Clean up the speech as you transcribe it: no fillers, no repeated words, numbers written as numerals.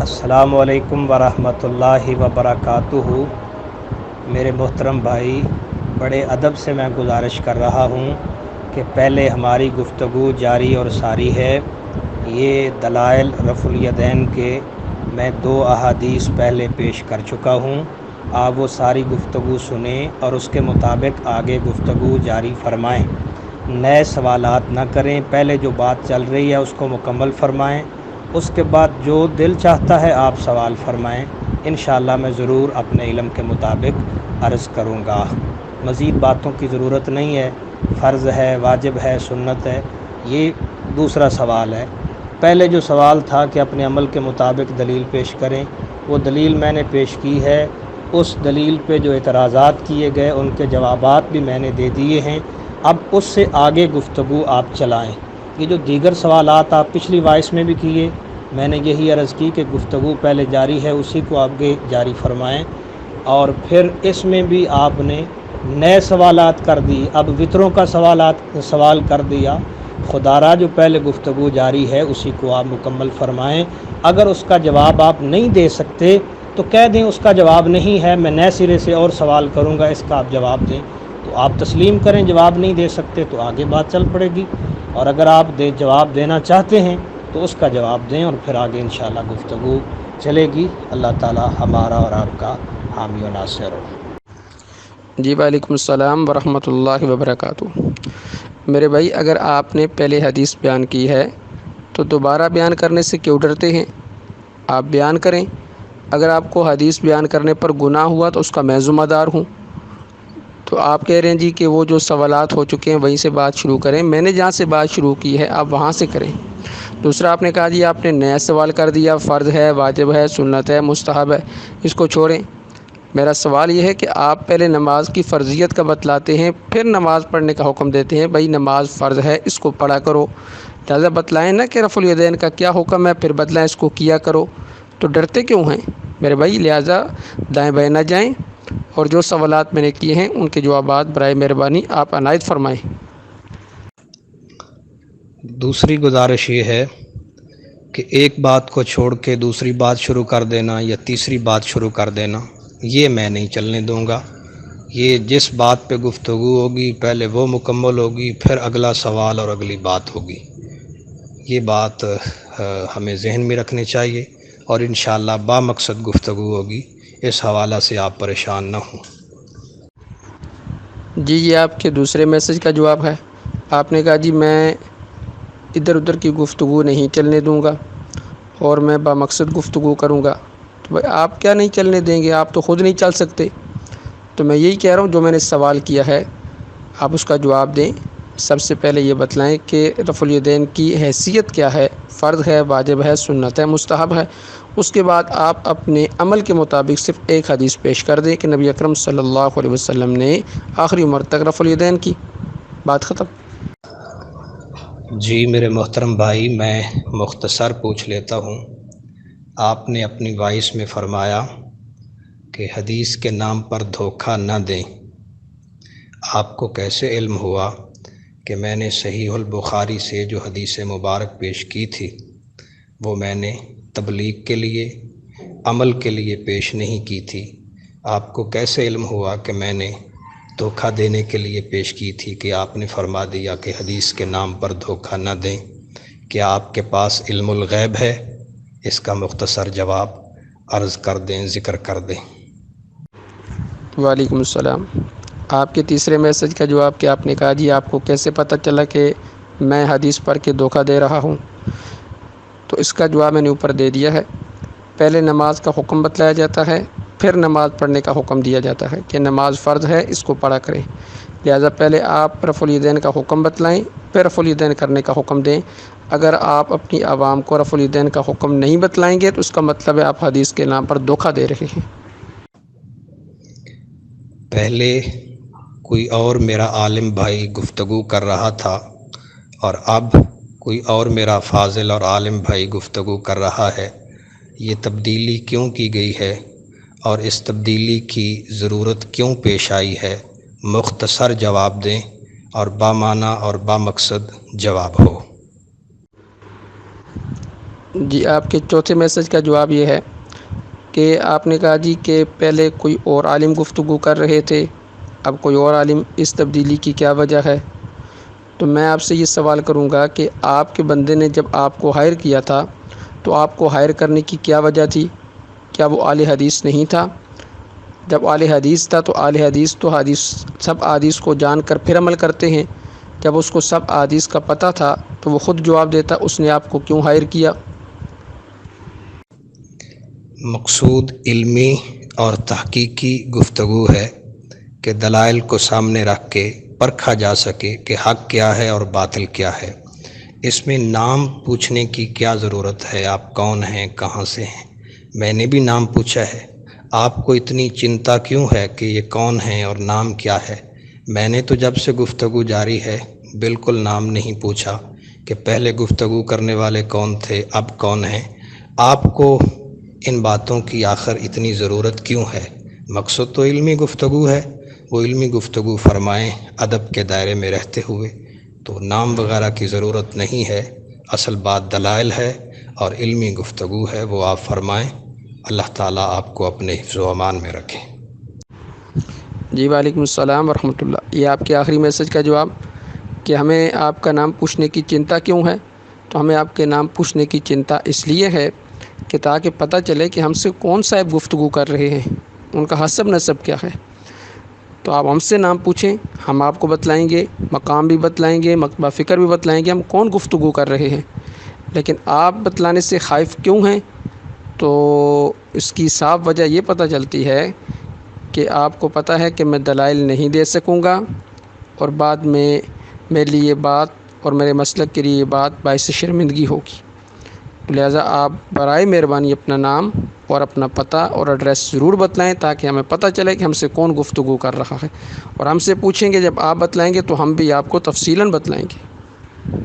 السلام علیکم ورحمۃ اللہ وبرکاتہ۔ میرے محترم بھائی، بڑے ادب سے میں گزارش کر رہا ہوں کہ پہلے ہماری گفتگو جاری اور ساری ہے۔ یہ دلائل رفع الیدین کے میں 2 احادیث پہلے پیش کر چکا ہوں۔ آپ وہ ساری گفتگو سنیں اور اس کے مطابق آگے گفتگو جاری فرمائیں، نئے سوالات نہ کریں۔ پہلے جو بات چل رہی ہے اس کو مکمل فرمائیں، اس کے بعد جو دل چاہتا ہے آپ سوال فرمائیں، انشاءاللہ میں ضرور اپنے علم کے مطابق عرض کروں گا۔ مزید باتوں کی ضرورت نہیں ہے، فرض ہے، واجب ہے، سنت ہے، یہ دوسرا سوال ہے۔ پہلے جو سوال تھا کہ اپنے عمل کے مطابق دلیل پیش کریں، وہ دلیل میں نے پیش کی ہے۔ اس دلیل پہ جو اعتراضات کیے گئے ان کے جوابات بھی میں نے دے دیے ہیں۔ اب اس سے آگے گفتگو آپ چلائیں۔ یہ جو دیگر سوالات آپ پچھلی وائس میں بھی کیے، میں نے یہی عرض کی کہ گفتگو پہلے جاری ہے، اسی کو آگے جاری فرمائیں۔ اور پھر اس میں بھی آپ نے نئے سوالات کر دی، اب وطروں کا سوال کر دیا۔ خدا را جو پہلے گفتگو جاری ہے اسی کو آپ مکمل فرمائیں۔ اگر اس کا جواب آپ نہیں دے سکتے تو کہہ دیں اس کا جواب نہیں ہے، میں نئے سرے سے اور سوال کروں گا، اس کا آپ جواب دیں۔ تو آپ تسلیم کریں، جواب نہیں دے سکتے تو آگے بات چل پڑے گی، اور اگر آپ جواب دینا چاہتے ہیں تو اس کا جواب دیں، اور پھر آگے انشاءاللہ گفتگو چلے گی۔ اللہ تعالی ہمارا اور آپ کا حامی و ناصر ہو۔ جی وعلیکم السلام ورحمۃ اللہ وبرکاتہ۔ میرے بھائی، اگر آپ نے پہلے حدیث بیان کی ہے تو دوبارہ بیان کرنے سے کیوں ڈرتے ہیں؟ آپ بیان کریں۔ اگر آپ کو حدیث بیان کرنے پر گناہ ہوا تو اس کا میں ذمہ دار ہوں۔ تو آپ کہہ رہے ہیں جی کہ وہ جو سوالات ہو چکے ہیں وہیں سے بات شروع کریں۔ میں نے جہاں سے بات شروع کی ہے آپ وہاں سے کریں۔ دوسرا آپ نے کہا جی آپ نے نیا سوال کر دیا، فرض ہے، واجب ہے، سنت ہے، مستحب ہے، اس کو چھوڑیں۔ میرا سوال یہ ہے کہ آپ پہلے نماز کی فرضیت کا بتلاتے ہیں، پھر نماز پڑھنے کا حکم دیتے ہیں، بھائی نماز فرض ہے، اس کو پڑھا کرو۔ لہٰذا بتلائیں نا کہ رفع الیدین کا کیا حکم ہے، پھر بتلائیں اس کو کیا کرو۔ تو ڈرتے کیوں ہیں میرے بھائی؟ لہٰذا دائیں بائیں نہ جائیں، اور جو سوالات میں نے کیے ہیں ان کے جوابات برائے مہربانی آپ عنایت فرمائیں۔ دوسری گزارش یہ ہے کہ ایک بات کو چھوڑ کے دوسری بات شروع کر دینا یا تیسری بات شروع کر دینا، یہ میں نہیں چلنے دوں گا۔ یہ جس بات پہ گفتگو ہوگی پہلے وہ مکمل ہوگی، پھر اگلا سوال اور اگلی بات ہوگی۔ یہ بات ہمیں ذہن میں رکھنی چاہیے، اور انشاءاللہ بامقصد گفتگو ہوگی، اس حوالہ سے آپ پریشان نہ ہوں۔ جی یہ آپ کے دوسرے میسج کا جواب ہے۔ آپ نے کہا جی میں ادھر ادھر کی گفتگو نہیں چلنے دوں گا اور میں بامقصد گفتگو کروں گا۔ تو بھائی آپ کیا نہیں چلنے دیں گے؟ آپ تو خود نہیں چل سکتے۔ تو میں یہی کہہ رہا ہوں، جو میں نے سوال کیا ہے آپ اس کا جواب دیں۔ سب سے پہلے یہ بتلائیں کہ رفع الیدین کی حیثیت کیا ہے، فرض ہے، واجب ہے، سنت ہے، مستحب ہے۔ اس کے بعد آپ اپنے عمل کے مطابق صرف ایک حدیث پیش کر دیں کہ نبی اکرم صلی اللہ علیہ وسلم نے آخری عمر تک رفع الیدین کی، بات ختم۔ جی میرے محترم بھائی، میں مختصر پوچھ لیتا ہوں۔ آپ نے اپنی وائس میں فرمایا کہ حدیث کے نام پر دھوکہ نہ دیں۔ آپ کو کیسے علم ہوا کہ میں نے صحیح البخاری سے جو حدیث مبارک پیش کی تھی وہ میں نے تبلیغ کے لیے، عمل کے لیے پیش نہیں کی تھی؟ آپ کو کیسے علم ہوا کہ میں نے دھوکہ دینے کے لیے پیش کی تھی کہ آپ نے فرما دیا کہ حدیث کے نام پر دھوکہ نہ دیں؟ کیا آپ کے پاس علم الغیب ہے؟ اس کا مختصر جواب عرض کر دیں، ذکر کر دیں۔ وعلیکم السلام۔ آپ کے تیسرے میسج کا جواب کہ آپ نے کہا جی آپ کو کیسے پتہ چلا کہ میں حدیث پڑھ کے دھوکہ دے رہا ہوں؟ تو اس کا جواب میں نے اوپر دے دیا ہے۔ پہلے نماز کا حکم بتلایا جاتا ہے، پھر نماز پڑھنے کا حکم دیا جاتا ہے کہ نماز فرض ہے، اس کو پڑھا کریں۔ لہٰذا پہلے آپ رفع الیدین کا حکم بتلائیں، پھر رفع الیدین کرنے کا حکم دیں۔ اگر آپ اپنی عوام کو رفع الیدین کا حکم نہیں بتلائیں گے تو اس کا مطلب ہے آپ حدیث کے نام پر دھوکہ دے رہے ہیں۔ پہلے کوئی اور میرا عالم بھائی گفتگو کر رہا تھا، اور اب کوئی اور میرا فاضل اور عالم بھائی گفتگو کر رہا ہے۔ یہ تبدیلی کیوں کی گئی ہے اور اس تبدیلی کی ضرورت کیوں پیش آئی ہے؟ مختصر جواب دیں اور بامعنی اور بامقصد جواب ہو۔ جی آپ کے چوتھے میسج کا جواب یہ ہے کہ آپ نے کہا جی کہ پہلے کوئی اور عالم گفتگو کر رہے تھے، اب کوئی اور عالم، اس تبدیلی کی کیا وجہ ہے؟ تو میں آپ سے یہ سوال کروں گا کہ آپ کے بندے نے جب آپ کو ہائر کیا تھا تو آپ کو ہائر کرنے کی کیا وجہ تھی؟ کیا وہ اہل حدیث نہیں تھا؟ جب اہل حدیث تھا تو اہل حدیث تو سب احادیث کو جان کر پھر عمل کرتے ہیں، جب اس کو سب احادیث کا پتہ تھا تو وہ خود جواب دیتا اس نے آپ کو کیوں ہائر کیا؟ مقصود علمی اور تحقیقی گفتگو ہے کہ دلائل کو سامنے رکھ کے پرکھا جا سکے کہ حق کیا ہے اور باطل کیا ہے۔ اس میں نام پوچھنے کی کیا ضرورت ہے؟ آپ کون ہیں، کہاں سے ہیں؟ میں نے بھی نام پوچھا ہے، آپ کو اتنی چنتا کیوں ہے کہ یہ کون ہیں اور نام کیا ہے؟ میں نے تو جب سے گفتگو جاری ہے بالکل نام نہیں پوچھا کہ پہلے گفتگو کرنے والے کون تھے، اب کون ہیں۔ آپ کو ان باتوں کی آخر اتنی ضرورت کیوں ہے؟ مقصد تو علمی گفتگو ہے، وہ علمی گفتگو فرمائیں ادب کے دائرے میں رہتے ہوئے، تو نام وغیرہ کی ضرورت نہیں ہے۔ اصل بات دلائل ہے اور علمی گفتگو ہے، وہ آپ فرمائیں۔ اللہ تعالیٰ آپ کو اپنے حفظ و امان میں رکھے۔ جی وعلیکم السلام ورحمۃ اللہ۔ یہ آپ کے آخری میسج کا جواب کہ ہمیں آپ کا نام پوچھنے کی چنتا کیوں ہے؟ تو ہمیں آپ کے نام پوچھنے کی چنتا اس لیے ہے کہ تاکہ پتہ چلے کہ ہم سے کون صاحب گفتگو کر رہے ہیں، ان کا حسب نسب کیا ہے۔ تو آپ ہم سے نام پوچھیں، ہم آپ کو بتلائیں گے، مقام بھی بتلائیں گے، مکتبہ فکر بھی بتلائیں گے ہم کون گفتگو کر رہے ہیں۔ لیکن آپ بتلانے سے خائف کیوں ہیں؟ تو اس کی صاف وجہ یہ پتہ چلتی ہے کہ آپ کو پتہ ہے کہ میں دلائل نہیں دے سکوں گا، اور بعد میں میرے لیے یہ بات اور میرے مسلک کے لیے یہ بات باعث شرمندگی ہوگی۔ لہٰذا آپ برائے مہربانی اپنا نام اور اپنا پتہ اور ایڈریس ضرور بتلائیں تاکہ ہمیں پتہ چلے کہ ہم سے کون گفتگو کر رہا ہے، اور ہم سے پوچھیں گے جب آپ بتلائیں گے تو ہم بھی آپ کو تفصیلاً بتلائیں گے۔